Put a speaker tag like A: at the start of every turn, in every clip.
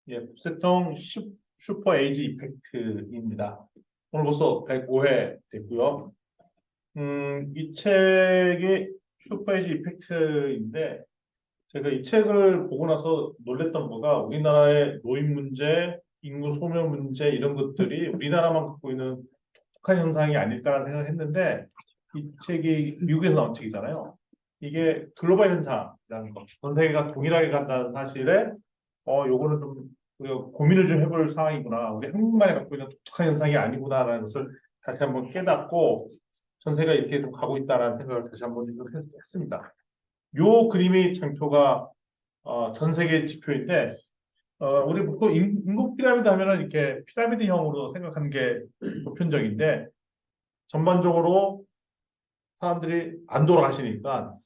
A: 예, 북새통 슈퍼 에이지 이펙트입니다. 오늘 벌써 105회 됐고요. 이 책이 슈퍼 에이지 이펙트인데, 제가 이 책을 보고 나서 놀랬던 거가 우리나라의 노인 문제, 인구 소멸 문제 이런 것들이 우리나라만 갖고 있는 독특한 현상이 아닐까라는 생각을 했는데, 이 책이 미국에서 나온 책이잖아요. 이게 글로벌 현상이라는 거, 전 세계가 동일하게 간다는 사실에 요거는 좀 우리가 고민을 좀 해볼 상황이구나. 우리 한국만이 갖고 있는 독특한 현상이 아니구나라는 것을 다시 한번 깨닫고 전세가 이렇게 좀 가고 있다라는 생각을 다시 한번 좀 했습니다. 요 그림이 장표가 전 세계 지표인데 우리 보통 인구 피라미드 하면은 이렇게 피라미드형으로 생각하는 게 보편적인데 전반적으로 사람들이 안 돌아가시니까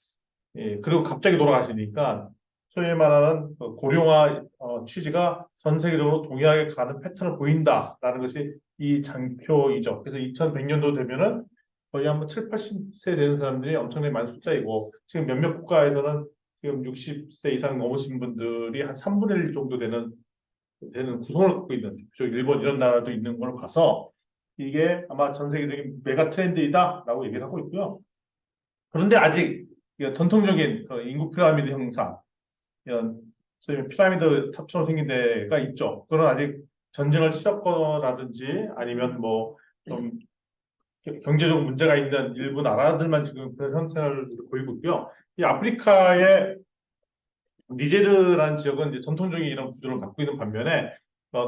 A: 예, 그리고 갑자기 돌아가시니까 소위 말하는 고령화 취지가 전 세계적으로 동일하게 가는 패턴을 보인다라는 것이 이 장표이죠. 그래서 2100년도 되면은 거의 한 7, 80세 되는 사람들이 엄청나게 많은 숫자이고 지금 몇몇 국가에서는 지금 60세 이상 넘으신 분들이 한 3분의 1 정도 되는 구성을 갖고 있는 대표적 일본 이런 나라도 있는 걸 봐서 이게 아마 전 세계적인 메가 트렌드이다라고 얘기를 하고 있고요. 그런데 아직 전통적인 그 인구 피라미드 형상, 이런 소위 피라미드 탑처럼 생긴 데가 있죠. 그건 아직 전쟁을 치렀거나든지 아니면 뭐 좀 경제적 문제가 있는 일부 나라들만 지금 그런 형태를 보이고 있고요. 이 아프리카의 니제르라는 지역은 이제 전통적인 이런 구조를 갖고 있는 반면에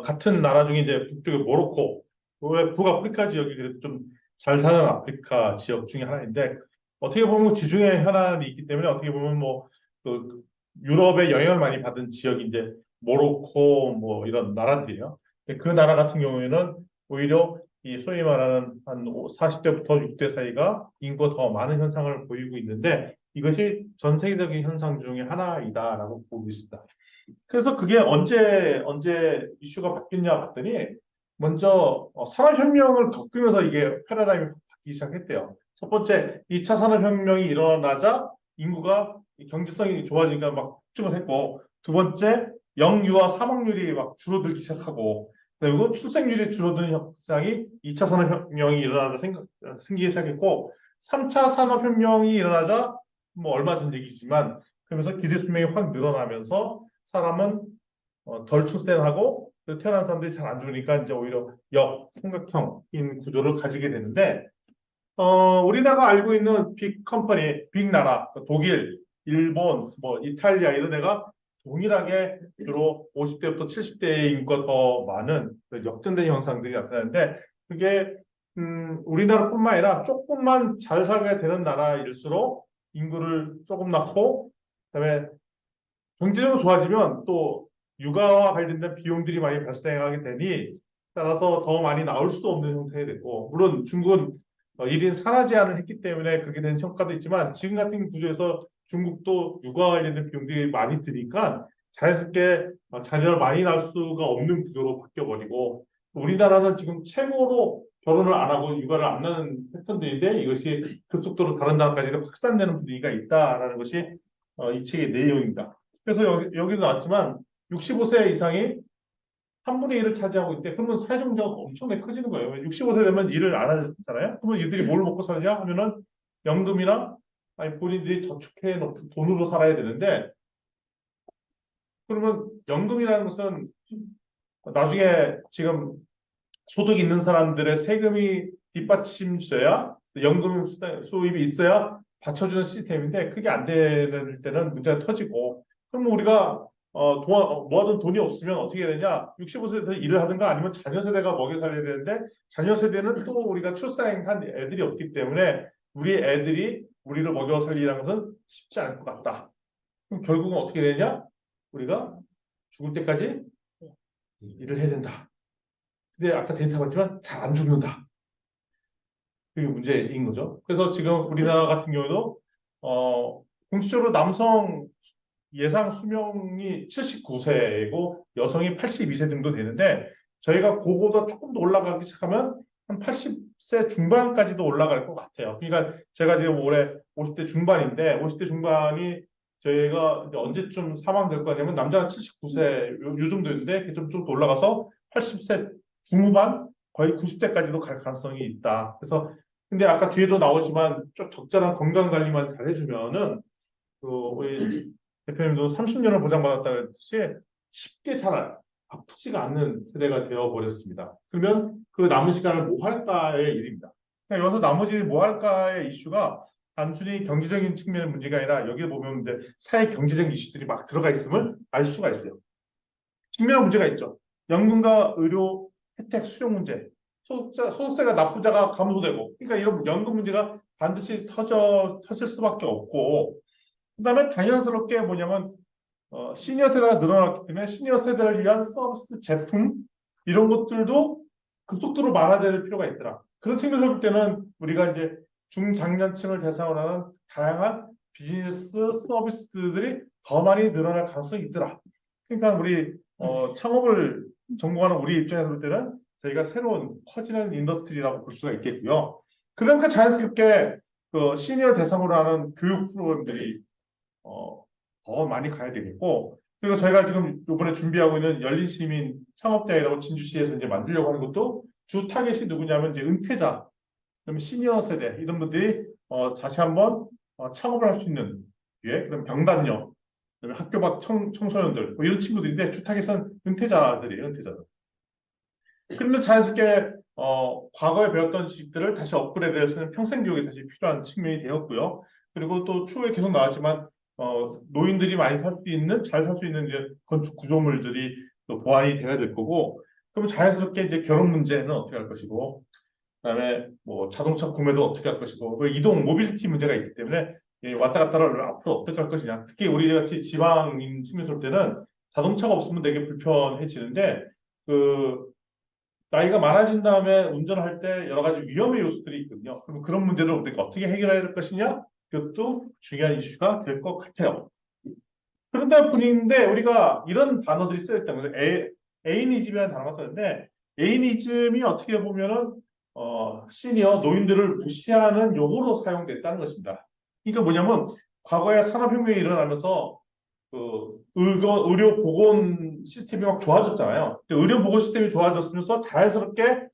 A: 같은 나라 중에 이제 북쪽의 모로코, 북아프리카 지역이 그래도 좀 잘 사는 아프리카 지역 중에 하나인데 어떻게 보면 지중해 현안이 있기 때문에 어떻게 보면 뭐그 유럽의 영향을 많이 받은 지역이 이제 모로코 뭐 이런 나라들이에요. 그 나라 같은 경우에는 오히려 이 소위 말하는 한 40대부터 60대 사이가 인구가 더 많은 현상을 보이고 있는데 이것이 전 세계적인 현상 중에 하나이다라고 보고 있습니다. 그래서 그게 언제 이슈가 바뀌었냐 봤더니 먼저 산업혁명을 겪으면서 이게 패러다임이 바뀌기 시작했대요. 첫 번째 2차 산업혁명이 일어나자 인구가 경제성이 좋아지니까 막 폭증을 했고 두 번째 영유아 사망률이 막 줄어들기 시작하고 그리고 출생률이 줄어드는 현상이 2차 산업혁명이 일어나자 생기기 시작했고 3차 산업혁명이 일어나자 뭐 얼마 전 얘기지만 그러면서 기대 수명이 확 늘어나면서 사람은 덜 출생하고 태어난 사람들이 잘 안 죽으니까 이제 오히려 역삼각형인 구조를 가지게 되는데 우리나라가 알고 있는 빅 컴퍼니, 빅 나라, 독일, 일본, 뭐 이탈리아 이런 데가 동일하게 주로 50대부터 70대의 인구가 더 많은 역전된 현상들이 나타나는데 그게 우리나라뿐만 아니라 조금만 잘 살게 되는 나라일수록 인구를 조금 낳고 그다음에 경제적으로 좋아지면 또 육아와 관련된 비용들이 많이 발생하게 되니 따라서 더 많이 나올 수도 없는 형태가 됐고 물론 중국은 1인 산하 제한을 했기 때문에 그렇게 된 효과도 있지만 지금 같은 구조에서 중국도 육아와 관련된 비용들이 많이 드니까 자연스럽게 자녀를 많이 낳을 수가 없는 구조로 바뀌어버리고 우리나라는 지금 최고로 결혼을 안 하고 육아를 안 낳는 패턴들인데 이것이 급속도로 다른 나라까지 확산되는 분위기가 있다라는 것이 이 책의 내용입니다. 그래서 여기도 나왔지만 65세 이상이 3분의 1을 차지하고 있대. 그러면 사회정자가 엄청나게 커지는 거예요. 65세 되면 일을 안 하잖아요. 그러면 이들이 뭘 먹고 살냐 하면은 연금이나 아니 본인들이 저축해 놓은 돈으로 살아야 되는데 그러면 연금이라는 것은 나중에 지금 소득 있는 사람들의 세금이 뒷받침돼야 연금 수입이 있어야 받쳐주는 시스템인데 그게 안 되는 때는 문제가 터지고 그럼 우리가 모아둔 돈이 없으면 어떻게 해야 되냐 65세 돼서 일을 하든가 아니면 자녀 세대가 먹여 살려야 되는데 자녀 세대는 또 우리가 출산한 애들이 없기 때문에 우리 애들이 우리를 먹여 살리라는 것은 쉽지 않을 것 같다. 그럼 결국은 어떻게 되냐 우리가 죽을 때까지 일을 해야 된다. 근데 아까 데이터 봤지만 잘 안 죽는다. 그게 문제인 거죠. 그래서 지금 우리나라 같은 경우도 공식적으로 남성 예상 수명이 79세이고 여성이 82세 정도 되는데 저희가 그거보다 조금 더 올라가기 시작하면 한 80세 중반까지도 올라갈 것 같아요. 그러니까 제가 지금 올해 50대 중반인데 50대 중반이 저희가 이제 언제쯤 사망될 거냐면 남자가 79세 요 정도인데 좀 올라가서 80세 중후반 거의 90세까지도 갈 가능성이 있다. 그래서 근데 아까 뒤에도 나오지만 좀 적절한 건강 관리만 잘 해주면은 그 우리 대표님도 30년을 보장받았다고 했듯이 쉽게 잘 아프지가 않는 세대가 되어 버렸습니다. 그러면 그 남은 시간을 뭐 할까의 일입니다. 그러니까 여기서 나머지 뭐 할까의 이슈가 단순히 경제적인 측면의 문제가 아니라 여기에 보면 이제 사회 경제적 이슈들이 막 들어가 있음을 알 수가 있어요. 측면의 문제가 있죠. 연금과 의료 혜택 수령 문제, 소득세가 납부자가 감소되고, 그러니까 이런 연금 문제가 반드시 터질 수밖에 없고, 그다음에 당연스럽게 뭐냐면 시니어 세대가 늘어났기 때문에 시니어 세대를 위한 서비스 제품 이런 것들도 급속도로 많아질 필요가 있더라. 그런 측면에서 볼 때는 우리가 이제 중장년층을 대상으로 하는 다양한 비즈니스 서비스들이 더 많이 늘어날 가능성이 있더라. 그러니까 우리 창업을 전공하는 우리 입장에서 볼 때는 저희가 새로운 커지는 인더스트리라고 볼 수가 있겠고요. 그다음에 자연스럽게 그 시니어 대상으로 하는 교육 프로그램들이 어, 더 많이 가야 되겠고, 그리고 저희가 지금 이번에 준비하고 있는 열린 시민 창업대회라고 진주시에서 이제 만들려고 하는 것도 주 타겟이 누구냐면 이제 은퇴자, 그다음에 시니어 세대 이런 분들이 다시 한번 창업을 할 수 있는 기회, 그다음에 병단녀, 그다음에 학교 밖 청소년들 뭐 이런 친구들인데 주 타겟은 은퇴자들이에요, 은퇴자들. 그러면 자연스럽게 과거에 배웠던 지식들을 다시 업그레이드해서는 평생 교육이 다시 필요한 측면이 되었고요. 그리고 또 추후에 계속 나왔지만 노인들이 많이 살 수 있는 잘 살 수 있는 이제 건축 구조물들이 또 보완이 돼야 될 거고, 그러면 자연스럽게 이제 결혼 문제는 어떻게 할 것이고, 그다음에 뭐 자동차 구매도 어떻게 할 것이고, 그 이동 모빌리티 문제가 있기 때문에 이 왔다 갔다를 앞으로 어떻게 할 것이냐. 특히 우리 같이 지방인 측면에서 볼 때는 자동차가 없으면 되게 불편해지는데 그 나이가 많아진 다음에 운전할 때 여러 가지 위험의 요소들이 있거든요. 그럼 그런 문제를 우리가 어떻게 해결해야 될 것이냐? 그것도 중요한 이슈가 될 것 같아요. 그런데 분인데 우리가 이런 단어들이 쓰였다. 그래서 에이니즘이라는 단어가 쓰였는데 에이니즘이 어떻게 보면은 시니어 노인들을 무시하는 용어로 사용됐다는 것입니다. 그러니까 뭐냐면 과거에 산업혁명이 일어나면서 의료 보건 시스템이 막 좋아졌잖아요. 의료 보건 시스템이 좋아졌으면서 자연스럽게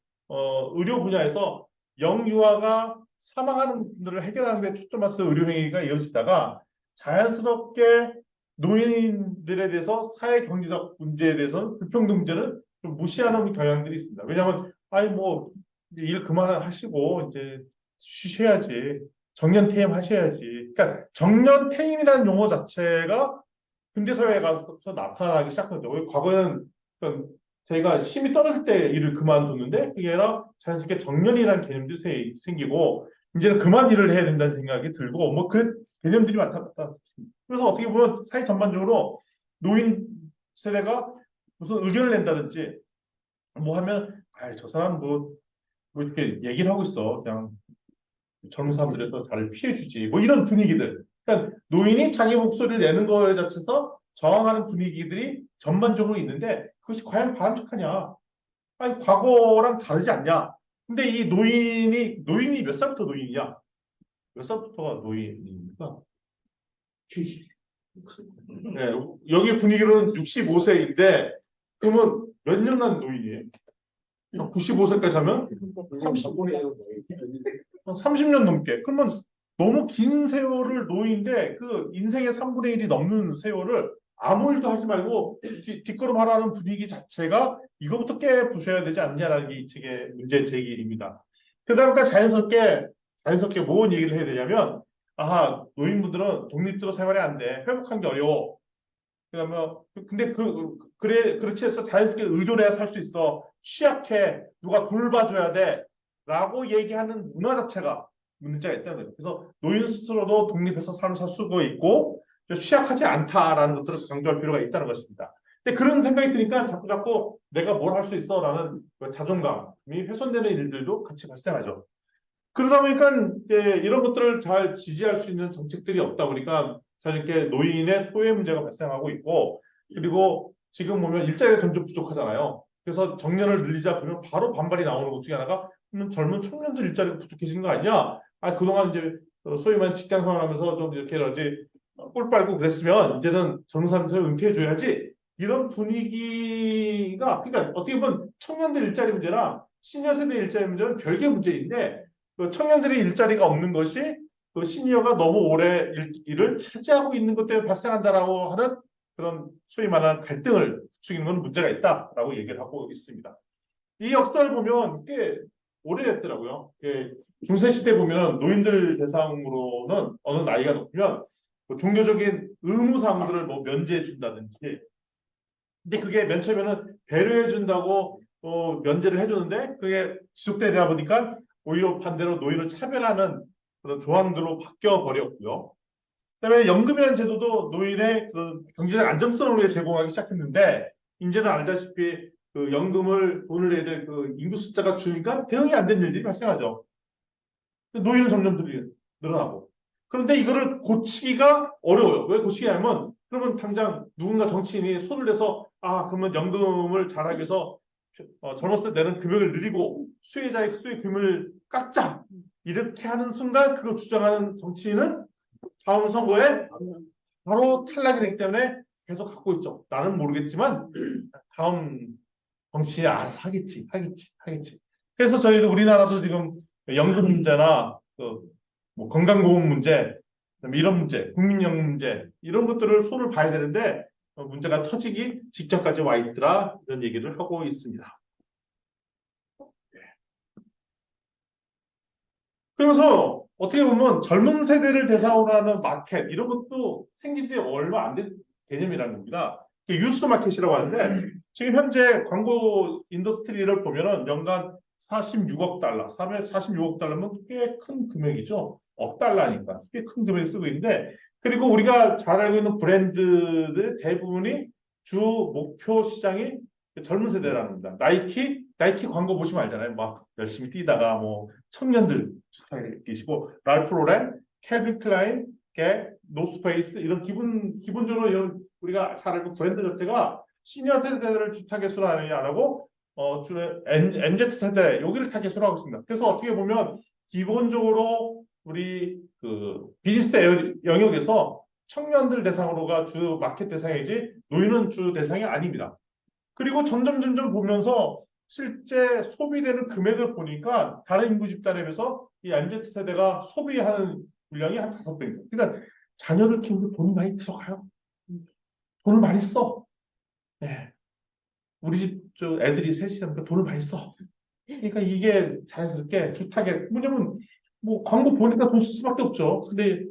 A: 의료 분야에서 영유아가 사망하는 분들을 해결하는 데 초점해서 의료행위가 이어지다가 자연스럽게 노인들에 대해서 사회 경제적 문제에 대해서는 불평등 문제는 좀 무시하는 경향들이 있습니다. 왜냐하면 아니 뭐 이제 일 그만하시고 이제 쉬셔야지 정년퇴임 하셔야지. 그러니까 정년퇴임이라는 용어 자체가 현대사회에 가서 나타나기 시작한 거죠. 과거에는 저희가 힘이 떨어질 때 일을 그만뒀는데 그게 아니라 자연스럽게 정년이라는 개념도 생기고 이제는 그만 일을 해야 된다는 생각이 들고 뭐 그런 개념들이 많다. 그래서 어떻게 보면 사회 전반적으로 노인 세대가 무슨 의견을 낸다든지 뭐 하면 저 사람 뭐 이렇게 얘기를 하고 있어. 그냥 젊은 사람들에서 잘 피해주지. 뭐 이런 분위기들. 그러니까 노인이 자기 목소리를 내는 거에 자체서 저항하는 분위기들이 전반적으로 있는데 그것이 과연 바람직하냐? 아니, 과거랑 다르지 않냐? 근데 이 노인이 몇 살부터 노인이냐? 몇 살부터가 노인입니까? 70. 네, 여기 분위기로는 65세인데 그러면 몇 년간 노인이에요? 95세까지 하면 30년 넘게. 그러면 너무 긴 세월을 노인데 그 인생의 3분의 1이 넘는 세월을 아무 일도 하지 말고 뒷걸음하라는 분위기 자체가 이거부터 깨 부셔야 되지 않냐라는 게 이 책의 문제 제기입니다. 그다음에 자연스럽게 뭔 얘기를 해야 되냐면 노인분들은 독립적으로 생활이 안 돼. 회복하는 게 어려워. 그다음에 근데 그렇지 해서 자연스럽게 의존해야 살 수 있어. 취약해. 누가 돌봐줘야 돼. 라고 얘기하는 문화 자체가 문제가 있다는 거죠. 그래서 노인 스스로도 독립해서 삶을 살 수가 있고 취약하지 않다라는 것들을 강조할 필요가 있다는 것입니다. 근데 그런 생각이 드니까 자꾸 내가 뭘 할 수 있어라는 그 자존감이 훼손되는 일들도 같이 발생하죠. 그러다 보니까 이제 이런 것들을 잘 지지할 수 있는 정책들이 없다 보니까 사실 이렇게 노인의 소외 문제가 발생하고 있고, 그리고 지금 보면 일자리가 점점 부족하잖아요. 그래서 정년을 늘리자 그러면 바로 반발이 나오는 것 중에 하나가 젊은 청년들 일자리가 부족해지는 거 아니냐? 그동안 이제 소위 말하는 직장 생활하면서 좀 이렇게 라지 꿀 빨고 그랬으면 이제는 젊은 사람들 은퇴해줘야지. 이런 분위기가, 그러니까 어떻게 보면 청년들 일자리 문제랑 시니어 세대 일자리 문제는 별개 문제인데, 그 청년들이 일자리가 없는 것이 그 시니어가 너무 오래 일을 차지하고 있는 것 때문에 발생한다라고 하는 그런 소위 말하는 갈등을 부추기는 건 문제가 있다라고 얘기를 하고 있습니다. 이 역사를 보면 꽤 오래됐더라고요. 중세시대 보면 노인들 대상으로는 어느 나이가 높으면 뭐 종교적인 의무사항들을 뭐 면제해 준다든지, 근데 그게 맨 처음에는 배려해 준다고 면제를 해주는데 그게 지속되다 보니까 오히려 반대로 노인을 차별하는 그런 조항들로 바뀌어 버렸고요. 그다음에 연금이라는 제도도 노인의 그 경제적 안정성을 위해 제공하기 시작했는데, 이제는 알다시피 그 연금을 돈을 내야 될 그 인구 숫자가 줄니까 대응이 안 되는 일들이 발생하죠. 노인은 점점 늘어나고. 그런데 이거를 고치기가 어려워요. 왜 고치기 하면, 그러면 당장 누군가 정치인이 손을 대서 그러면 연금을 잘하기 위해서 젊었을 때 내는 금액을 늘리고 수혜자의 수혜 금을 깎자. 이렇게 하는 순간 그거 주장하는 정치인은 다음 선거에 바로 탈락이 되기 때문에 계속 갖고 있죠. 나는 모르겠지만 다음 정치에 하겠지, 하겠지, 하겠지. 그래서 저희도 우리나라도 지금 연금 문제나 뭐 건강보험 문제, 그다음에 이런 문제, 국민연금 문제 이런 것들을 손을 봐야 되는데 문제가 터지기 직전까지 와 있더라, 이런 얘기를 하고 있습니다. 그래서 어떻게 보면 젊은 세대를 대상으로 하는 마켓 이런 것도 생긴 지 얼마 안 된 개념이라는 겁니다. 유스 마켓이라고 하는데 지금 현재 광고 인더스트리를 보면은 연간 46억 달러, 46억 달러면 꽤 큰 금액이죠. 억 달러니까 꽤 큰 금액을 쓰고 있는데, 그리고 우리가 잘 알고 있는 브랜드들 대부분이 주 목표 시장이 젊은 세대라는 겁니다. 나이키 광고 보시면 알잖아요. 막 열심히 뛰다가 뭐 청년들 계시고, 랄프 로렌, 캘빈 클라인, 겟, 노스페이스 이런 기본적으로 이런 우리가 잘 알고 브랜드 자체가 시니어 세대들을 주 타겟으로 하느냐 안 하고 주로 MZ 세대 여기를 타겟으로 하고 있습니다. 그래서 어떻게 보면 기본적으로 우리 그 비즈니스 영역에서 청년들 대상으로가 주 마켓 대상이지 노인은 주 대상이 아닙니다. 그리고 점점 보면서 실제 소비되는 금액을 보니까 다른 인구 집단에 비해서 이 MZ 세대가 소비하는 물량이 한 5배입니다. 그러니까 자녀를 키우는데 돈이 많이 들어가요. 돈을 많이 써. 네. 우리 집 저 애들이 셋이니까 돈을 많이 써. 그러니까 이게 자연스럽게 주택에, 왜냐면 뭐 광고 보니까 돈 쓸 수밖에 없죠. 근데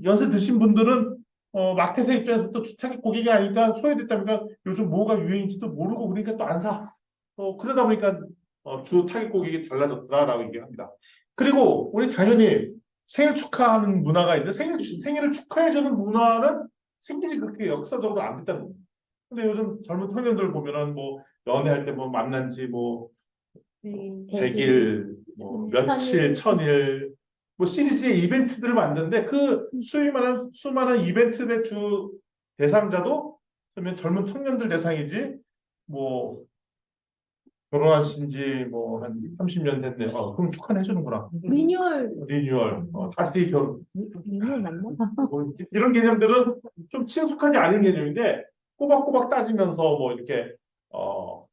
A: 연세 드신 분들은 마켓의 입장에서 또 주택 고객이 아니까 소외됐다 보니까 요즘 뭐가 유행인지도 모르고 그러니까 또 안 사. 그러다 보니까 주 타겟 고객이 달라졌다라고 얘기합니다. 그리고 우리 당연히 생일 축하하는 문화가 있는데 생일을 축하해주는 문화는 생기지 그렇게 역사적으로 안 됐다는 겁니다. 근데 요즘 젊은 청년들 보면은 뭐 연애할 때 뭐 만난 지뭐 100일, 뭐 며칠, 1000일, 뭐 시리즈의 이벤트들을 만드는데 그 수많은 이벤트의 주 대상자도 그러면 젊은 청년들 대상이지, 뭐 결혼하신 지 뭐 한 30년 됐네. 그럼 축하해 주는구나. 리뉴얼. 다시 결혼.
B: 리뉴얼 맞나?
A: 뭐 이런 개념들은 좀 친숙하지 않은 개념인데 꼬박꼬박 따지면서 뭐 이렇게 어,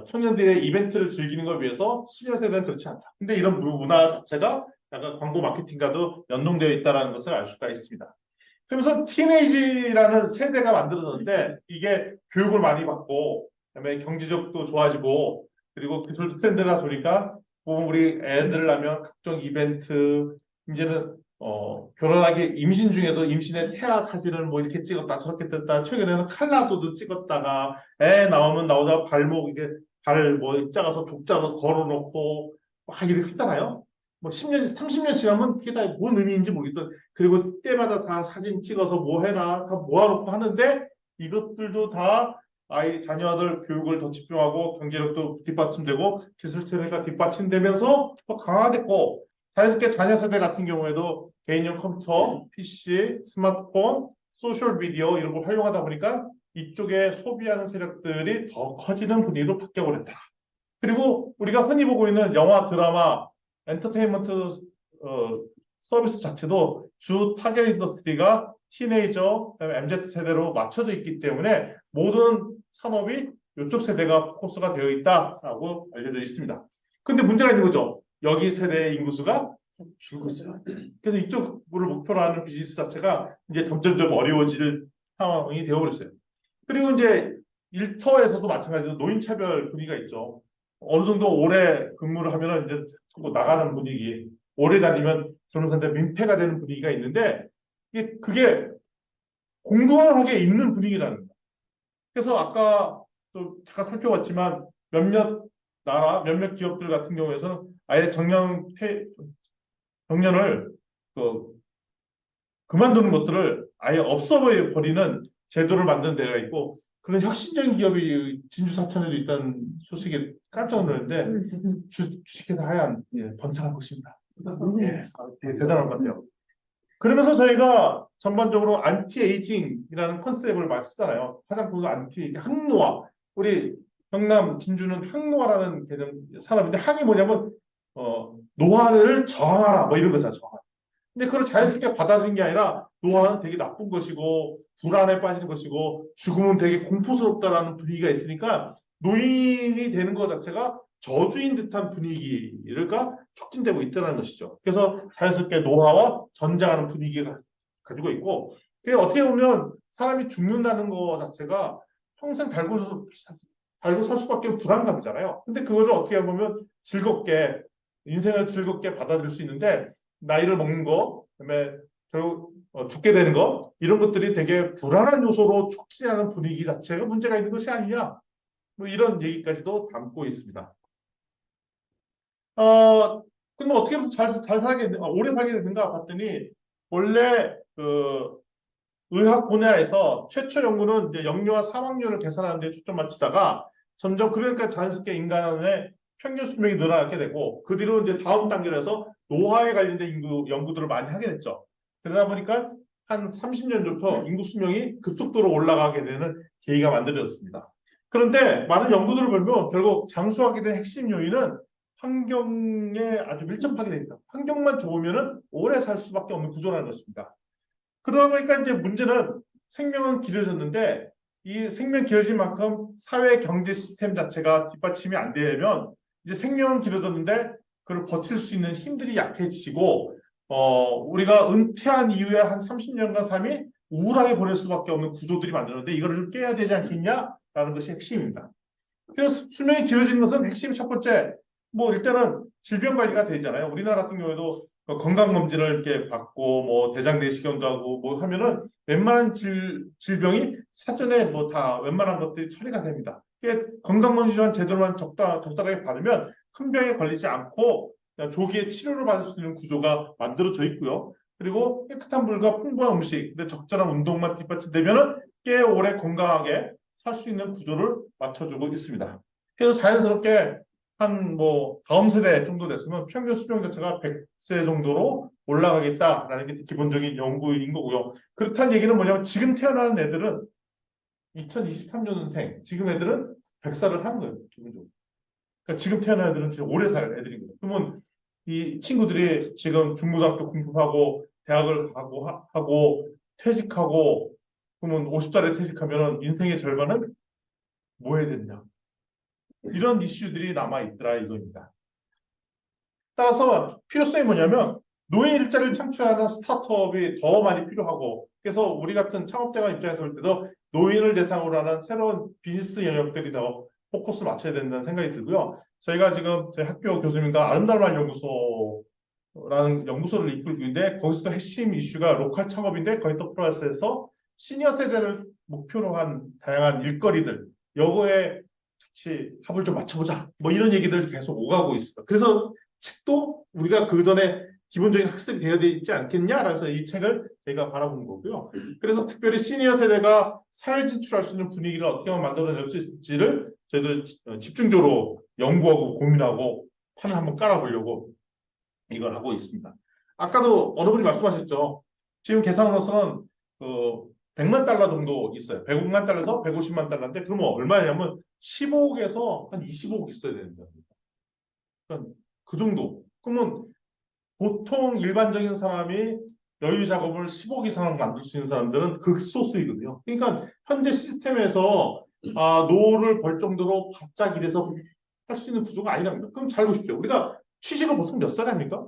A: 청년들의 이벤트를 즐기는 걸 위해서 시니어 세대는 그렇지 않다. 근데 이런 문화 자체가 약간 광고 마케팅과도 연동되어 있다는 것을 알 수가 있습니다. 그러면서 티네이지라는 세대가 만들어졌는데 이게 교육을 많이 받고 그다음에 경제력도 좋아지고 그리고 기술도 트렌드가 도니까 뭐 우리 애들 낳으면 각종 이벤트, 이제는 결혼하기 임신 중에도 임신의 태아 사진을 뭐 이렇게 찍었다 저렇게 떴다, 최근에는 칼라도도 찍었다가 애 나오면 나오다가 발목 이게 발 뭐 작아서 족 잡아서 걸어놓고 막 이렇게 하잖아요. 뭐 10년, 30년 지나면 그게 다 뭔 의미인지 모르겠던, 그리고 때마다 다 사진 찍어서 뭐 해라 다 모아놓고 하는데 이것들도 다 자녀들 교육을 더 집중하고 경제력도 뒷받침되고 기술 체계가 뒷받침되면서 더 강화됐고, 자연스럽게 자녀 세대 같은 경우에도 개인용 컴퓨터, PC, 스마트폰, 소셜 미디어 이런 걸 활용하다 보니까 이쪽에 소비하는 세력들이 더 커지는 분위기로 바뀌어버렸다. 그리고 우리가 흔히 보고 있는 영화, 드라마, 엔터테인먼트 서비스 자체도 주 타겟 인더스트리가 티네이저, 그다음에 MZ 세대로 맞춰져 있기 때문에 모든 산업이 이쪽 세대가 포커스가 되어 있다라고 알려져 있습니다. 근데 문제가 있는 거죠. 여기 세대의 인구수가 줄고 있어요. 그래서 이쪽을 목표로 하는 비즈니스 자체가 이제 점점점 어려워질 상황이 되어버렸어요. 그리고 이제 일터에서도 마찬가지로 노인차별 분위기가 있죠. 어느 정도 오래 근무를 하면 이제 뭐 나가는 분위기, 오래 다니면 젊은 세대 민폐가 되는 분위기가 있는데 그게 공정하게 있는 분위기라는 거예요. 그래서 아까 또 잠깐 살펴봤지만 몇몇 나라, 몇몇 기업들 같은 경우에서는 아예 정년을 그만두는 것들을 아예 없어버리는 제도를 만든 데가 있고 그런 혁신적인 기업이 진주 사천에도 있다는 소식에 깜짝 놀랐는데 주식회사 하얀 번창할 것입니다. 예, 되게 대단한 것 같아요. 그러면서 저희가 전반적으로 안티에이징이라는 컨셉을 많이 쓰잖아요. 화장품도 항노화. 우리 경남 진주는 항노화라는 개념 산업인데 항이 뭐냐면 노화를 저항하라 뭐 이런 거잖아요. 저항. 근데 그걸 자연스럽게 받아들인 게 아니라 노화는 되게 나쁜 것이고 불안에 빠지는 것이고 죽음은 되게 공포스럽다라는 분위기가 있으니까 노인이 되는 것 자체가 저주인 듯한 분위기가 촉진되고 있다는 것이죠. 그래서 자연스럽게 노화와 전쟁하는 분위기가 가지고 있고 그게 어떻게 보면 사람이 죽는다는 것 자체가 평생 달고 살 수밖에 없는 불안감이잖아요. 근데 그거를 어떻게 보면 즐겁게 인생을 즐겁게 받아들일 수 있는데 나이를 먹는 거, 그다음에 결국 죽게 되는 거 이런 것들이 되게 불안한 요소로 촉진하는 분위기 자체가 문제가 있는 것이 아니냐 뭐 이런 얘기까지도 담고 있습니다. 그럼 어떻게 하면 잘 살게 오래 살게 되는가 봤더니 원래 그 의학 분야에서 최초 연구는 이제 영유아 사망률을 계산하는 데 초점 맞추다가 점점 그러니까 자연스럽게 인간의 평균 수명이 늘어나게 되고 그 뒤로 이제 다음 단계로 해서 노화에 관련된 연구들을 많이 하게 됐죠. 그러다 보니까 한 30년 전부터 인구 수명이 급속도로 올라가게 되는 계기가 만들어졌습니다. 그런데 많은 연구들을 보면 결국 장수하게 된 핵심 요인은 환경에 아주 밀접하게 됩니다. 환경만 좋으면 오래 살 수밖에 없는 구조라는 것입니다. 그러다 보니까 이제 문제는 생명은 길어졌는데 이 생명 길어진 만큼 사회 경제 시스템 자체가 뒷받침이 안 되면 이제 생명은 길어졌는데 그걸 버틸 수 있는 힘들이 약해지고 우리가 은퇴한 이후에 한 30년간 삶이 우울하게 보낼 수밖에 없는 구조들이 만들었는데 이거를 좀 깨야 되지 않겠냐라는 것이 핵심입니다. 그래서 수명이 길어지는 것은 핵심이 첫 번째 뭐 일단은 질병 관리가 되잖아요. 우리나라 같은 경우에도 건강검진을 이렇게 받고 뭐 대장 내시경도 하고 뭐 하면은 웬만한 질병이 사전에 뭐 다 웬만한 것들이 처리가 됩니다. 건강검진만 제대로만 적당하게 받으면 큰 병에 걸리지 않고 그냥 조기에 치료를 받을 수 있는 구조가 만들어져 있고요. 그리고 깨끗한 물과 풍부한 음식, 근데 적절한 운동만 뒷받침되면은 꽤 오래 건강하게 살 수 있는 구조를 맞춰주고 있습니다. 그래서 자연스럽게 한 뭐 다음 세대 정도 됐으면 평균 수명 자체가 100세 정도로 올라가겠다라는 게 기본적인 연구인 거고요. 그렇다는 얘기는 뭐냐면 지금 태어나는 애들은 2023년생 지금 애들은 100살을 하는 거예요. 기본적으로. 그러니까 지금 태어난 애들은 진짜 오래 살 애들인 거예요. 그러면 이 친구들이 지금 중고등학교 공부하고 대학을 하고 퇴직하고 그러면 50살에 퇴직하면 인생의 절반은 뭐 해야 되느냐. 이런 이슈들이 남아있더라 이겁니다. 따라서 필요성이 뭐냐면 노인 일자리를 창출하는 스타트업이 더 많이 필요하고 그래서 우리 같은 창업자가 입장에서 볼 때도 노인을 대상으로 하는 새로운 비즈니스 영역들이 더 포커스를 맞춰야 된다는 생각이 들고요. 저희가 지금 저희 학교 교수님과 아름다운 말 연구소라는 연구소를 이끌고 있는데 거기서도 핵심 이슈가 로컬 창업인데 거의 또 플러스해서 시니어 세대를 목표로 한 다양한 일거리들 요거에 같이 합을 좀 맞춰보자. 뭐 이런 얘기들 계속 오가고 있습니다. 그래서 책도 우리가 그 전에 기본적인 학습이 되어야 되지 않겠냐라서 이 책을 제가 바라보는 거고요. 그래서 특별히 시니어 세대가 사회 진출할 수 있는 분위기를 어떻게 하면 만들어낼 수 있을지를 저희도 집중적으로 연구하고 고민하고 판을 한번 깔아보려고 이걸 하고 있습니다. 아까도 어느 분이 말씀하셨죠. 지금 계산으로서는 그 100만 달러 정도 있어요. 100만 달러에서 150만 달러인데 그러면 얼마냐면 15억에서 한 25억 있어야 되는 겁니다. 그러니까 그 정도. 그러면 보통 일반적인 사람이 여유 자금을 10억 이상 만들 수 있는 사람들은 극소수이거든요. 그러니까 현재 시스템에서 노후를 벌 정도로 바짝 일해서 할 수 있는 구조가 아니랍니다. 그럼 잘 보십시오. 우리가 취직을 보통 몇 살에 합니까?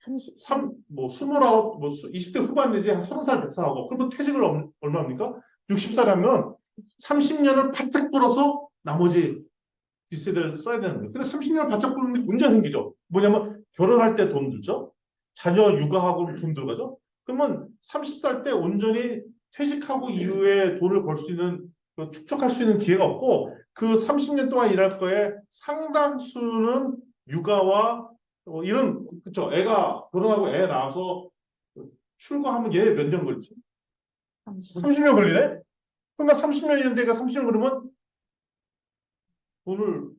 A: 29, 20대 후반 내지 한 30살, 100살 하고, 그러면 퇴직을 얼마입니까? 60살에 하면 30년을 바짝 벌어서 나머지 뒷세대를 써야 되는 거예요. 근데 30년을 바짝 벌는데 문제가 생기죠. 뭐냐면 결혼할 때 돈 들죠. 자녀 육아하고 돈 들어가죠. 그러면 30살 때 온전히 퇴직하고 이후에 돈을 벌 수 있는 축적할 수 있는 기회가 없고 그 30년 동안 일할 거에 상당수는 육아와 이런 그쵸 애가 결혼하고 애 낳아서 출가하면 얘 몇 년 걸리지? 30년 걸리네? 그러니까 30년인데 가 30년 그러면 돈을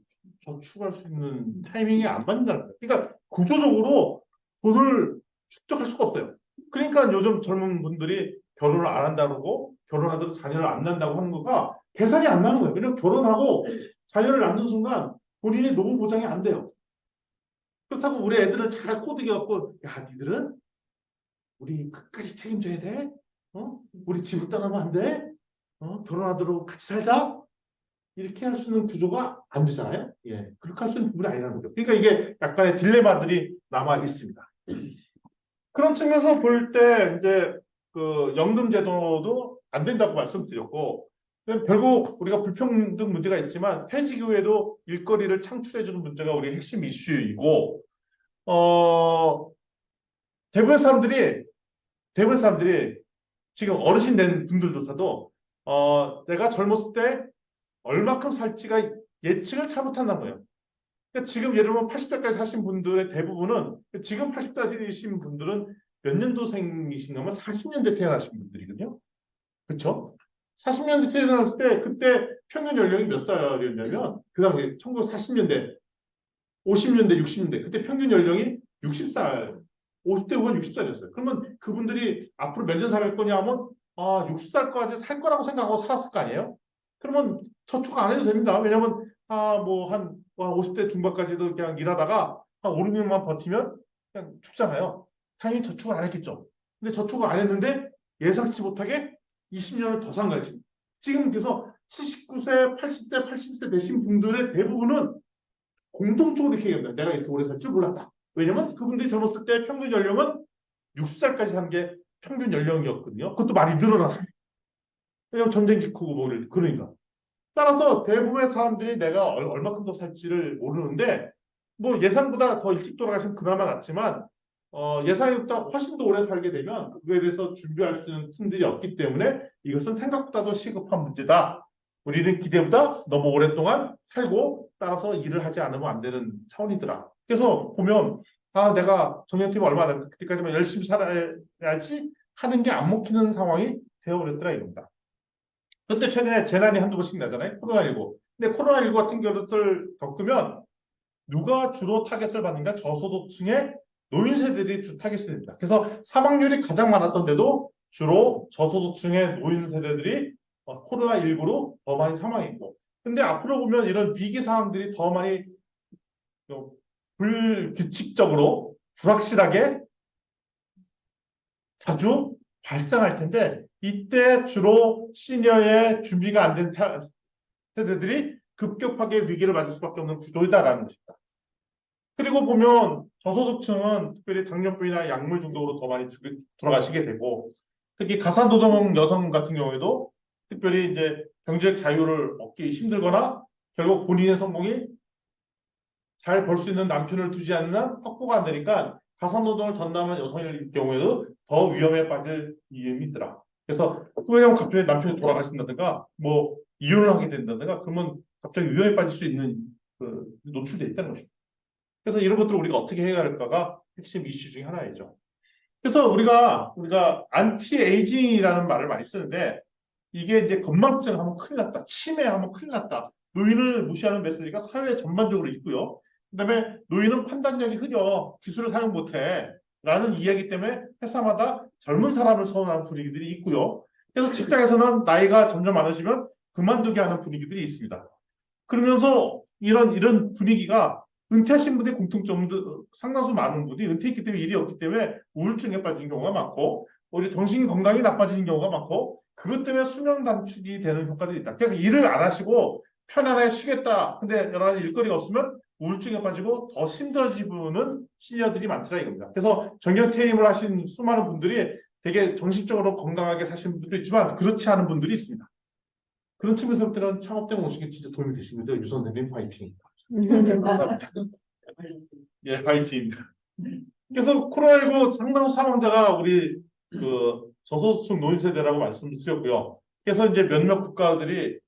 A: 저축할 수 있는 타이밍이 안 맞는다는 거예요. 그러니까 구조적으로 돈을 축적할 수가 없어요. 그러니까 요즘 젊은 분들이 결혼을 안 한다고 결혼하더라도 자녀를 안 낳는다고 하는 거가 계산이 안 나는 거예요. 왜냐면 결혼하고 자녀를 낳는 순간 본인이 노후 보장이 안 돼요. 그렇다고 우리 애들은 잘 코드해갖고 야 니들은 우리 끝까지 책임져야 돼? 우리 집을 떠나면 안 돼? 결혼하도록 같이 살자? 이렇게 할 수 있는 구조가 안 되잖아요. 예, 그렇게 할 수 있는 부분이 아니라는 거죠. 그러니까 이게 약간의 딜레마들이 남아 있습니다. 그런 측면에서 볼 때 이제 그 연금 제도도 안 된다고 말씀드렸고 결국 우리가 불평등 문제가 있지만 퇴직 이후에도 일거리를 창출해주는 문제가 우리의 핵심 이슈이고 대부분 사람들이 대부분 사람들이 지금 어르신 된 분들조차도 내가 젊었을 때 얼마큼 살지가 예측을 잘 못한다는 거예요. 그러니까 지금 예를 들면 80대까지 사신 분들의 대부분은 지금 80대이신 분들은 몇 년도생이신가면 40년대 태어나신 분들이거든요. 그렇죠? 40년대 태어났을 때 그때 평균 연령이 몇 살이었냐면 그 당시 1940년대, 50년대, 60년대 그때 평균 연령이 60살, 50대 후반 60살이었어요. 그러면 그분들이 앞으로 몇 년 살 거냐 하면 60살까지 살 거라고 생각하고 살았을 거 아니에요? 그러면 저축 안 해도 됩니다. 왜냐하면 한 50대 중반까지도 그냥 일하다가 한 5, 6년만 버티면 그냥 죽잖아요. 당연히 저축을 안 했겠죠. 근데 저축을 안 했는데 예상치 못하게 20년을 더 산 거예요. 지금 그래서 79세, 80대, 80세 되신 분들의 대부분은 공통적으로 이렇게 얘기합니다. 내가 이렇게 오래 살 줄 몰랐다. 왜냐면 그분들이 젊었을 때 평균 연령은 60살까지 산 게 평균 연령이었거든요. 그것도 많이 늘어났습니다. 왜냐면 전쟁 직후고 뭐 그러니까. 따라서 대부분의 사람들이 내가 얼마큼 더 살지를 모르는데 뭐 예상보다 더 일찍 돌아가시면 그나마 낫지만 예상보다 훨씬 더 오래 살게 되면 그거에 대해서 준비할 수 있는 틈들이 없기 때문에 이것은 생각보다도 시급한 문제다. 우리는 기대보다 너무 오랫동안 살고 따라서 일을 하지 않으면 안 되는 차원이더라. 그래서 보면 내가 정년퇴임 얼마 안 됐다. 그때까지만 열심히 살아야지 하는 게 안 먹히는 상황이 되어버렸더라 이겁니다. 그런데 최근에 재난이 한두 번씩 나잖아요. 코로나19. 근데 코로나19 같은 경우를 겪으면 누가 주로 타겟을 받는가? 저소득층의 노인 세대들이 주 타겟이 됩니다. 그래서 사망률이 가장 많았던데도 주로 저소득층의 노인 세대들이 코로나19로 더 많이 사망했고. 근데 앞으로 보면 이런 위기 상황들이 더 많이 불규칙적으로 불확실하게 자주 발생할 텐데 이때 주로 시니어의 준비가 안 된 세대들이 급격하게 위기를 맞을 수밖에 없는 구조이다라는 것입니다. 그리고 보면 저소득층은 특별히 당뇨병이나 약물 중독으로 더 많이 돌아가시게 되고 특히 가사노동 여성 같은 경우에도 특별히 이제 경제적 자유를 얻기 힘들거나 결국 본인의 성공이 잘 벌 수 있는 남편을 두지 않는 한 확보가 안 되니까 가사노동을 전담한 여성일 경우에도 더 위험에 빠질 위험이 있더라. 그래서 왜냐면 갑자기 남편이 돌아가신다든가 뭐 이혼을 하게 된다든가 그러면 갑자기 위험에 빠질 수 있는 노출돼 있다는 것입니다. 그래서 이런 것들을 우리가 어떻게 해야 할까가 핵심 이슈 중에 하나이죠. 그래서 우리가 안티에이징이라는 말을 많이 쓰는데 이게 이제 건망증 하면 큰일 났다, 치매하면 큰일 났다, 노인을 무시하는 메시지가 사회 전반적으로 있고요. 그다음에 노인은 판단력이 흐려, 기술을 사용 못해 라는 이야기 때문에 회사마다 젊은 사람을 선호하는 분위기들이 있고요. 그래서 직장에서는 나이가 점점 많으시면 그만두게 하는 분위기들이 있습니다. 그러면서 이런 분위기가 은퇴하신 분의 공통점도 상당수 많은 분이 은퇴했기 때문에 일이 없기 때문에 우울증에 빠지는 경우가 많고 우리 정신 건강이 나빠지는 경우가 많고 그것 때문에 수명 단축이 되는 효과들이 있다. 그러니까 일을 안 하시고 편안하게 쉬겠다. 근데 여러 가지 일거리가 없으면 우울증에 빠지고 더 힘들어지는 시니어들이 많더라 이겁니다. 그래서 정년 퇴임을 하신 수많은 분들이 되게 정신적으로 건강하게 사시는 분들도 있지만 그렇지 않은 분들이 있습니다. 그런 측면에서 볼 때는 창업대원 오시기 진짜 도움이 되십니다. 유 선생님 파이팅. 예, 파이팅입니다. 그래서 코로나19 상당수 사망자가 우리 저소득층 노인세대라고 말씀드렸고요. 그래서 이제 몇몇 국가들이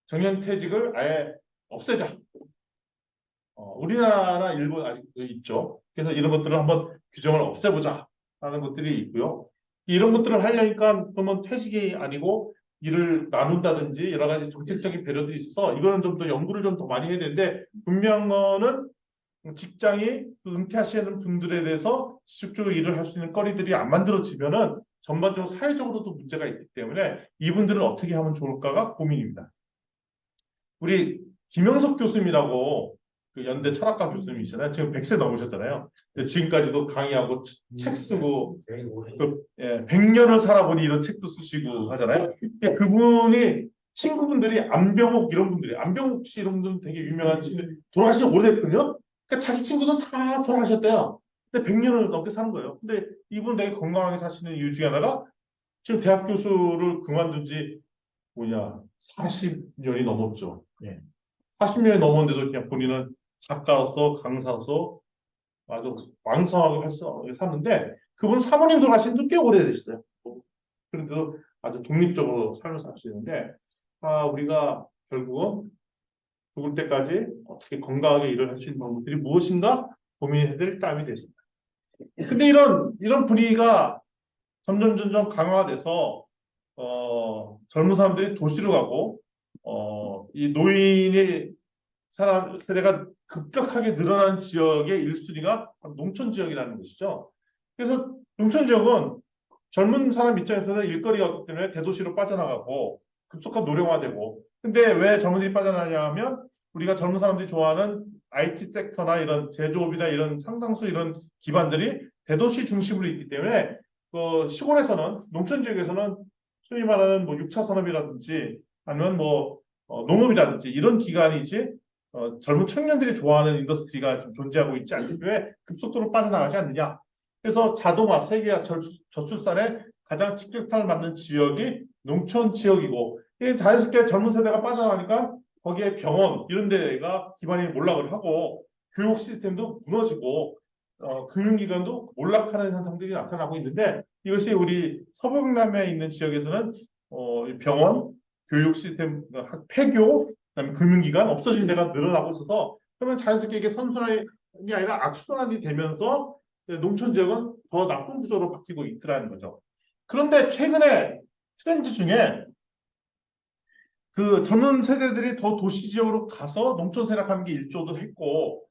A: 정년퇴직을 아예 없애자. 우리나라, 일본 아직도 있죠. 그래서 이런 것들을 한번 규정을 없애보자 하는 것들이 있고요. 이런 것들을 하려니까 그러면 퇴직이 아니고 일을 나눈다든지 여러 가지 정책적인 배려들이 있어서 이거는 좀 더 연구를 좀 더 많이 해야 되는데 분명한 거는 직장이 은퇴하시는 분들에 대해서 지속적으로 일을 할 수 있는 거리들이 안 만들어지면은 전반적으로 사회적으로도 문제가 있기 때문에 이분들은 어떻게 하면 좋을까가 고민입니다. 우리 김영석 교수님이라고 그 연대 철학과 교수님이시잖아요. 지금 100세 넘으셨잖아요. 지금까지도 강의하고 책 쓰고 100년을 살아보니 이런 책도 쓰시고 하잖아요. 그분이 친구분들이 안병옥 이런 분들이 안병옥 씨 이런 분들은 되게 유명한 돌아가신 지 오래됐거든요. 그러니까 자기 친구들은 다 돌아가셨대요. 근데 100년을 넘게 사는 거예요. 근데 이분 되게 건강하게 사시는 이유 중에 하나가 지금 대학 교수를 그만둔 지 40년이 넘었죠. 40년이 넘었는데도 그냥 본인은 작가로서 강사로서 아주 왕성하게 샀는데 그분 사모님 돌아가신 지 꽤 오래되셨어요. 그런데도 아주 독립적으로 삶을 사시는데 우리가 결국은 죽을 때까지 어떻게 건강하게 일을 할 수 있는 방법들이 무엇인가 고민해야 될 따름이 됐습니다. 근데 이런 분위기가 점점 강화돼서 젊은 사람들이 도시로 가고 이 노인의 사람 세대가 급격하게 늘어난 지역의 1순위가 농촌 지역이라는 것이죠. 그래서 농촌 지역은 젊은 사람 입장에서는 일거리가 없기 때문에 대도시로 빠져나가고 급속한 노령화되고 근데 왜 젊은이들이 빠져나가냐 하면 우리가 젊은 사람들이 좋아하는 IT 섹터나 이런 제조업이나 이런 상당수 이런 기반들이 대도시 중심으로 있기 때문에 시골에서는 농촌 지역에서는 소위 말하는 뭐 6차 산업이라든지 아니면 뭐 농업이라든지 이런 기관이지 젊은 청년들이 좋아하는 인더스트리가 좀 존재하고 있지 않기 때문에 급속도로 빠져나가지 않느냐. 그래서 자동화, 세계화, 저출산에 가장 직격탄을 맞는 지역이 농촌 지역이고 자연스럽게 젊은 세대가 빠져나가니까 거기에 병원 이런 데가 기반이 몰락을 하고 교육 시스템도 무너지고 금융기관도 몰락하는 현상들이 나타나고 있는데 이것이 우리 서부경남에 있는 지역에서는 병원, 교육 시스템, 폐교, 그다음에 금융기관 없어지는 데가 늘어나고 있어서 그러면 자연스럽게 이게 선순환이 아니라 악순환이 되면서 농촌 지역은 더 나쁜 구조로 바뀌고 있더라는 거죠. 그런데 최근에 트렌드 중에 그 젊은 세대들이 더 도시 지역으로 가서 농촌 생활하는 게 일조도 했고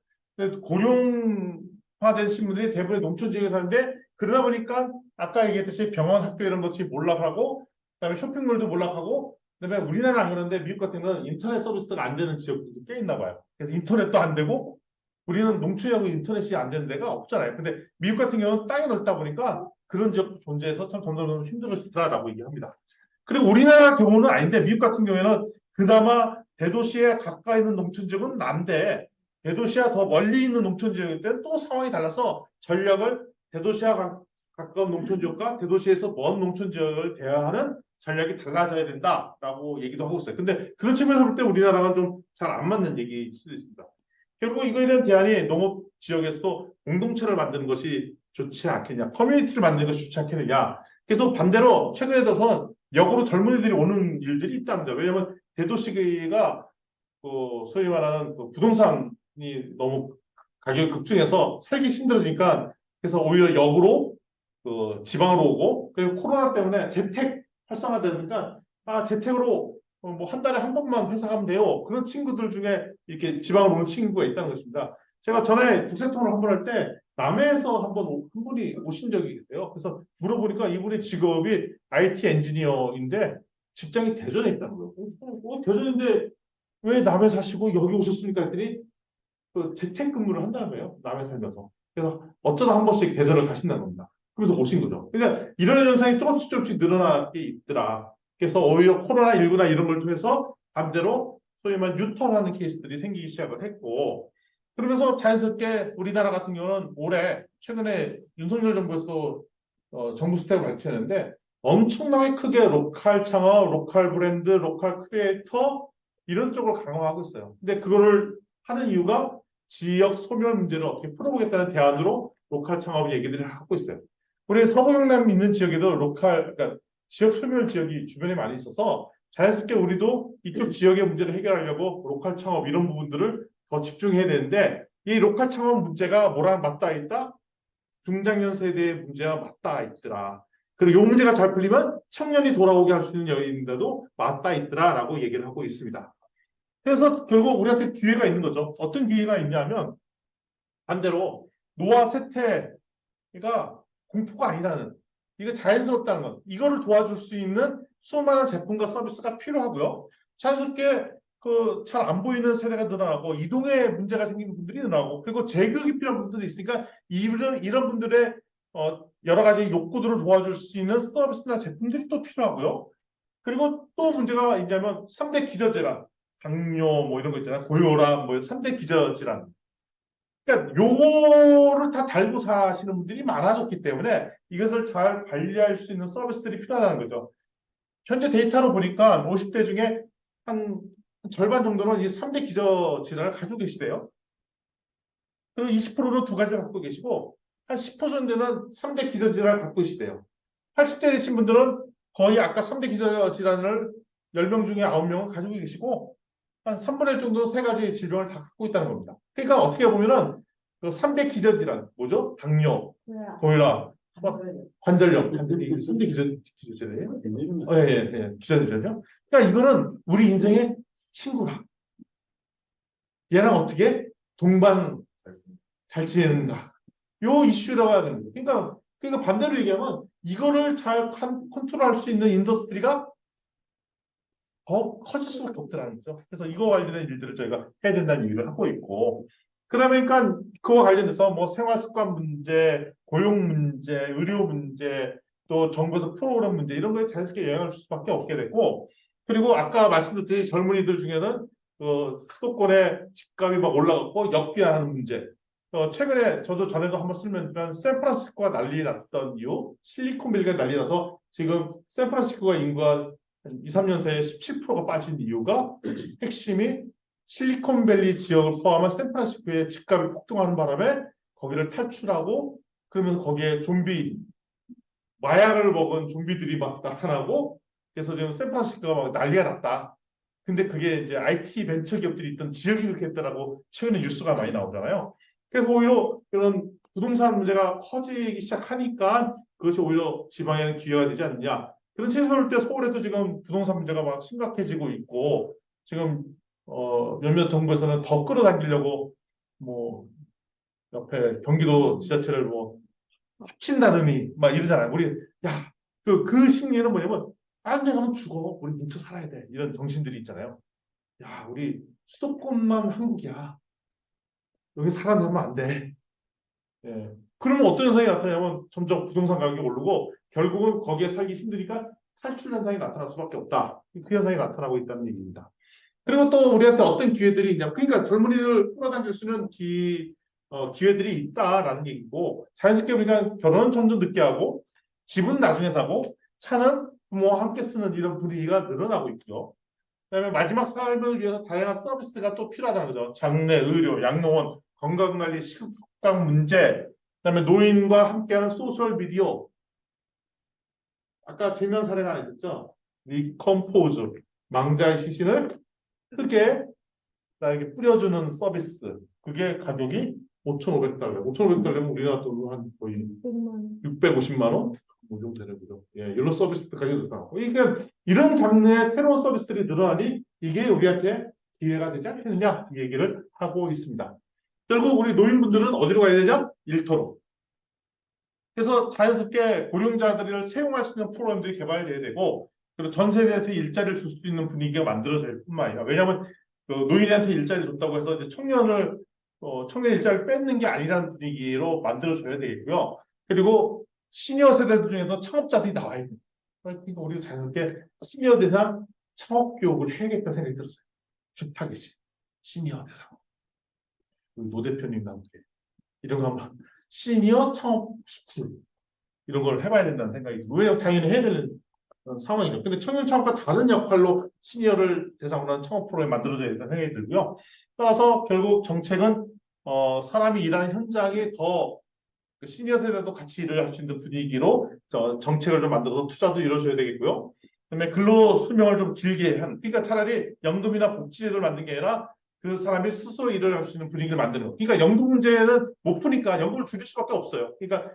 A: 고령화된 신분들이 대부분 농촌 지역에 사는데 그러다 보니까 아까 얘기했듯이 병원, 학교 이런 것이 몰락하고 그다음에 쇼핑몰도 몰락하고 그다음에 우리나라는 안 그런데 미국 같은 경우는 인터넷 서비스가 안 되는 지역들도 꽤 있나 봐요. 그래서 인터넷도 안 되고 우리는 농촌하고 인터넷이 안 되는 데가 없잖아요. 근데 미국 같은 경우는 땅이 넓다 보니까 그런 지역도 존재해서 참 점점 힘들어지더라라고 얘기합니다. 그리고 우리나라 경우는 아닌데 미국 같은 경우에는 그나마 대도시에 가까이 있는 농촌 지역은 난데 대도시와 더 멀리 있는 농촌 지역일 때는 또 상황이 달라서 전략을 대도시와 가까운 농촌 지역과 대도시에서 먼 농촌 지역을 대화하는 전략이 달라져야 된다라고 얘기도 하고 있어요. 근데 그런 측면에서 볼 때 우리나라가 좀 잘 안 맞는 얘기일 수도 있습니다. 결국 이거에 대한 대안이 농업 지역에서도 공동체를 만드는 것이 좋지 않겠냐, 커뮤니티를 만드는 것이 좋지 않겠느냐. 그래서 반대로 최근에 들어서 역으로 젊은이들이 오는 일들이 있답니다. 왜냐하면 대도시가 소위 말하는 부동산이 너무 가격이 급증해서 살기 힘들어지니까 그래서 오히려 역으로 지방으로 오고 그리고 코로나 때문에 재택 활성화되니까 재택으로 뭐 한 달에 한 번만 회사 가면 돼요. 그런 친구들 중에 이렇게 지방으로 오는 친구가 있다는 것입니다. 제가 전에 국세통을 한 번 할 때 남해에서 한 분이 오신 적이 있어요. 그래서 물어보니까 이분의 직업이 IT 엔지니어인데 직장이 대전에 있다는 거예요. 대전인데 왜 남해 사시고 여기 오셨습니까? 했더니 그 재택근무를 한다는 거예요. 남에 살면서. 그래서 어쩌다 한 번씩 대전을 가신다는 겁니다. 그래서 오신 거죠. 그러니까 이런 현상이 조금씩 늘어나게 있더라. 그래서 오히려 코로나19나 이런 걸 통해서 반대로 소위 말하는 유턴하는 케이스들이 생기기 시작을 했고, 그러면서 자연스럽게 우리나라 같은 경우는 올해 최근에 윤석열 정부에서 정부 스텝을 발표했는데 엄청나게 크게 로컬 창업, 로컬 브랜드, 로컬 크리에이터 이런 쪽으로 강화하고 있어요. 근데 그거를 하는 이유가 지역 소멸 문제를 어떻게 풀어보겠다는 대안으로 로컬 창업 얘기들을 하고 있어요. 우리 서부 경남 있는 지역에도 그러니까 지역 소멸 지역이 주변에 많이 있어서 자연스럽게 우리도 이쪽 지역의 문제를 해결하려고 로컬 창업 이런 부분들을 더 집중해야 되는데 이 로컬 창업 문제가 뭐랑 맞닿아 있다? 중장년 세대의 문제와 맞닿아 있더라. 그리고 이 문제가 잘 풀리면 청년이 돌아오게 할 수 있는 여인인데도 맞닿아 있더라라고 얘기를 하고 있습니다. 그래서 결국 우리한테 기회가 있는 거죠. 어떤 기회가 있냐면 반대로 노화 세태가 공포가 아니라는 이거 자연스럽다는 것 이거를 도와줄 수 있는 수많은 제품과 서비스가 필요하고요. 자연스럽게 그 잘 안 보이는 세대가 늘어나고 이동에 문제가 생기는 분들이 늘어나고 그리고 재교육이 필요한 분들이 있으니까 이런 분들의 여러 가지 욕구들을 도와줄 수 있는 서비스나 제품들이 또 필요하고요. 그리고 또 문제가 있냐면 3대 기저질환, 당뇨 뭐 이런 거 있잖아요. 고혈압 뭐 3대 기저질환. 그러니까 요거를 다 달고 사시는 분들이 많아졌기 때문에 이것을 잘 관리할 수 있는 서비스들이 필요하다는 거죠. 현재 데이터로 보니까 50대 중에 한 절반 정도는 이 3대 기저질환을 가지고 계시대요. 그리고 20%는 두 가지를 갖고 계시고 한 10% 정도는 3대 기저질환을 갖고 계시대요. 80대 되신 분들은 거의 아까 3대 기저질환을 10명 중에 9명은 가지고 계시고 한 3분의 1 정도 세 가지 질병을 다 갖고 있다는 겁니다. 그러니까 어떻게 보면은 그 3대 기저질환, 뭐죠? 당뇨, 고혈압, 관절염, 3대 기저질환이에요? 예. 기저질환이요. 그러니까 이거는 우리 인생의 친구라. 얘랑 어떻게 동반 잘 지내는가. 요 이슈라고 하는 거예요. 그러니까 반대로 얘기하면 이거를 잘 컨트롤할 수 있는 인더스트리가 더 커질 수밖에 없더라는 거죠. 그래서 이거 관련된 일들을 저희가 해야 된다는 얘기를 하고 있고, 그러니까 그와 관련돼서 뭐 생활 습관 문제, 고용 문제, 의료 문제, 또 정부에서 프로그램 문제 이런 거에 자연스럽게 영향을 줄 수밖에 없게 됐고, 그리고 아까 말씀드렸듯이 젊은이들 중에는 수도권의 집값이 막 올라갔고 역비하는 문제. 최근에 저도 전에도 한번 설명드렸지만 샌프란시스코가 난리 났던 이유, 실리콘밸리가 난리 나서 지금 샌프란시스코가 인구가 2, 3년 사이에 17%가 빠진 이유가 핵심이 실리콘밸리 지역을 포함한 샌프란시스코의 집값이 폭등하는 바람에 거기를 탈출하고 그러면서 거기에 마약을 먹은 좀비들이 막 나타나고 그래서 지금 샌프란시스코가 막 난리가 났다. 근데 그게 이제 IT 벤처 기업들이 있던 지역이 그렇게 했다라고 최근에 뉴스가 많이 나오잖아요. 그래서 오히려 이런 부동산 문제가 커지기 시작하니까 그것이 오히려 지방에는 기회가 되지 않느냐. 그런 채소를 볼 때 서울에도 지금 부동산 문제가 막 심각해지고 있고 지금 몇몇 정부에서는 더 끌어당기려고 뭐 옆에 경기도 지자체를 뭐 합친다느니 막 이러잖아요. 우리 그 심리는 뭐냐면 다른 데 가면 죽어. 우리 뭉쳐 살아야 돼. 이런 정신들이 있잖아요. 우리 수도권만 한국이야. 여기 살아남으면 안 돼. 예. 그러면 어떤 현상이 나타나냐면 점점 부동산 가격이 오르고 결국은 거기에 살기 힘드니까 탈출 현상이 나타날 수밖에 없다. 그 현상이 나타나고 있다는 얘기입니다. 그리고 또 우리한테 어떤 기회들이 있냐. 그러니까 젊은이를 끌어당길 수 있는 기회들이 있다라는 얘기고 자연스럽게 우리가 결혼은 점점 늦게 하고 집은 나중에 사고 차는 부모와 함께 쓰는 이런 분위기가 늘어나고 있고요. 그다음에 마지막 삶을 위해서 다양한 서비스가 또 필요하다는 거죠. 장례, 의료, 양로원, 건강관리, 식당 문제, 그다음에 노인과 함께하는 소셜 미디어. 아까 재면 사례가 하나 있었죠. 리컴포즈, 망자의 시신을 흙에 나에게 뿌려주는 서비스. 그게 가격이 5,500달러. 5,500달러면 우리나라 돈으로 한 거의 650만 원? 뭐 정도 되는 거죠. 예, 이런 서비스도 가격이 늘어나고. 그러니까 이런 장르의 새로운 서비스들이 늘어나니 이게 우리한테 기회가 되지 않겠느냐 이 얘기를 하고 있습니다. 결국 우리 노인분들은 어디로 가야 되죠? 일터로. 그래서 자연스럽게 고령자들을 채용할 수 있는 프로그램들이 개발돼야 되고 그리고 전 세대한테 일자리를 줄 수 있는 분위기가 만들어질 뿐만 아니라 왜냐하면 그 노인한테 일자리 줬다고 해서 이제 청년을 청년 일자를 뺏는 게 아니라는 분위기로 만들어줘야 되겠고요. 그리고 시니어 세대들 중에서 창업자들이 나와야 됩니다. 그러니까 우리도 자연스럽게 시니어 대상 창업 교육을 해야겠다 생각이 들었어요. 주타겟이 시니어 대상. 노 대표님 나오게 이런 거 한번 시니어 창업 스쿨 이런 걸 해봐야 된다는 생각이 들어요. 왜냐면 당연히 해야 되는 상황이죠. 근데 청년 창업과 다른 역할로 시니어를 대상으로 한 창업 프로그램 만들어져야 된다는 생각이 들고요. 따라서 결국 정책은 사람이 일하는 현장에 더 시니어 세대도 같이 일을 할 수 있는 분위기로 정책을 좀 만들어서 투자도 이루어져야 되겠고요. 그다음에 근로 수명을 좀 길게 한, 그러니까 차라리 연금이나 복지제도를 만든 게 아니라 그 사람이 스스로 일을 할 수 있는 분위기를 만드는 거. 그러니까 연금 문제는 못 푸니까 연금을 줄일 수밖에 없어요. 그러니까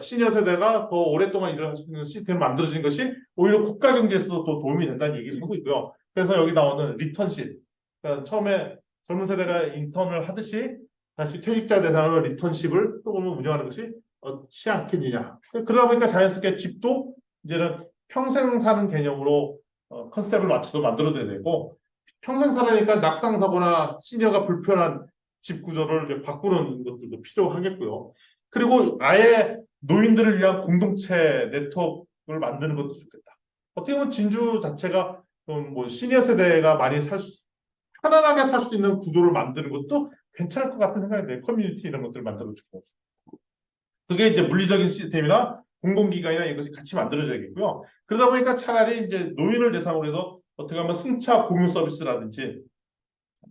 A: 시니어 세대가 더 오랫동안 일을 할 수 있는 시스템을 만들어진 것이 오히려 국가 경제에서도 더 도움이 된다는 얘기를 하고 있고요. 그래서 여기 나오는 리턴십. 그러니까 처음에 젊은 세대가 인턴을 하듯이 다시 퇴직자 대상으로 리턴십을 프로그램을 운영하는 것이 어찌 않겠느냐. 그러다 보니까 자연스럽게 집도 이제는 평생 사는 개념으로 컨셉을 맞춰서 만들어져야 되고, 평생 살아니까 낙상 사고나 시니어가 불편한 집 구조를 이제 바꾸는 것들도 필요하겠고요. 그리고 아예 노인들을 위한 공동체 네트워크를 만드는 것도 좋겠다. 어떻게 보면 진주 자체가 좀 뭐 시니어 세대가 많이 편안하게 살 수 있는 구조를 만드는 것도 괜찮을 것 같은 생각이 들어요. 커뮤니티 이런 것들을 만들어주고. 그게 이제 물리적인 시스템이나 공공기관이나 이것이 같이 만들어져야겠고요. 그러다 보니까 차라리 이제 노인을 대상으로 해서 어떻게 하면 승차 공유 서비스라든지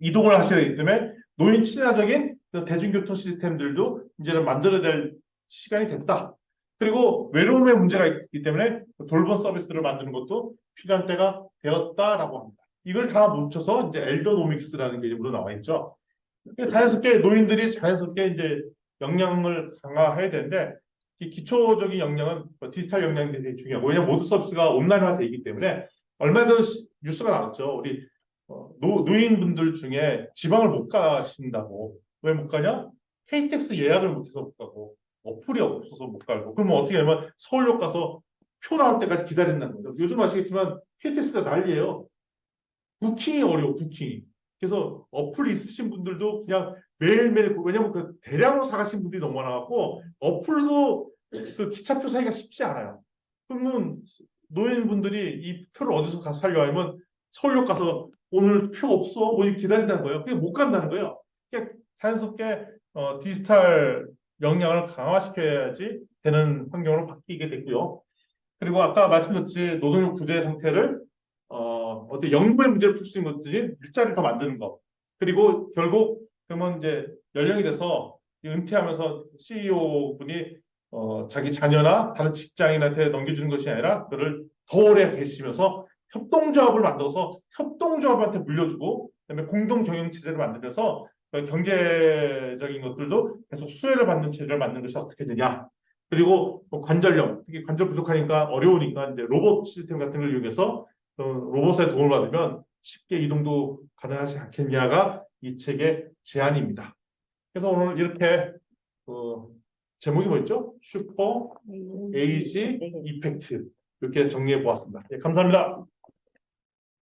A: 이동을 하셔야 되기 때문에 노인 친화적인 대중교통 시스템들도 이제는 만들어야 될 시간이 됐다. 그리고 외로움의 문제가 있기 때문에 돌봄 서비스를 만드는 것도 필요한 때가 되었다라고 합니다. 이걸 다 뭉쳐서 이제 엘더노믹스라는 개념으로 나와 있죠. 자연스럽게 노인들이 자연스럽게 이제 역량을 강화해야 되는데 이 기초적인 역량은 디지털 역량이 되게 중요하고 왜냐하면 모든 서비스가 온라인화되어 있기 때문에 얼마 전에 뉴스가 나왔죠. 우리 노인분들 중에 지방을 못 가신다고. 왜 못 가냐? KTX 예약을 못해서 못 가고 어플이 없어서 못 가고 그러면 어떻게 하면 서울역 가서 표 나올 때까지 기다린다는 거죠. 요즘 아시겠지만 KTX가 난리예요. 부킹이 어려워, 부킹이. 그래서 어플 있으신 분들도 그냥 매일매일, 왜냐면 그 대량으로 사가신 분들이 너무 많아갖고, 어플도 그 기차표 사기가 쉽지 않아요. 그러면 노인분들이 이 표를 어디서 가서 살려 하면 서울역 가서 오늘 표 없어? 뭐 기다린다는 거예요. 그게 못 간다는 거예요. 그러니까 자연스럽게 디지털 역량을 강화시켜야지 되는 환경으로 바뀌게 됐고요. 그리고 아까 말씀드렸듯이 노동력 구제 상태를 어떤 연구의 문제를 풀 수 있는 것들이 일자리를 더 만드는 것. 그리고 결국 그러면 이제 연령이 돼서 은퇴하면서 CEO 분이 자기 자녀나 다른 직장인한테 넘겨주는 것이 아니라 그를 더 오래 계시면서 협동조합을 만들어서 협동조합한테 물려주고 그다음에 공동 경영 체제를 만들면서 경제적인 것들도 계속 수혜를 받는 체제를 만드는 것이 어떻게 되냐. 그리고 관절염, 특히 관절 부족하니까 어려우니까 이제 로봇 시스템 같은 걸 이용해서 로봇의 도움을 받으면 쉽게 이동도 가능하지 않겠냐가 이 책의 제안입니다. 그래서 오늘 이렇게 제목이 뭐였죠? 슈퍼 에이지 이펙트 이렇게 정리해 보았습니다. 예, 감사합니다.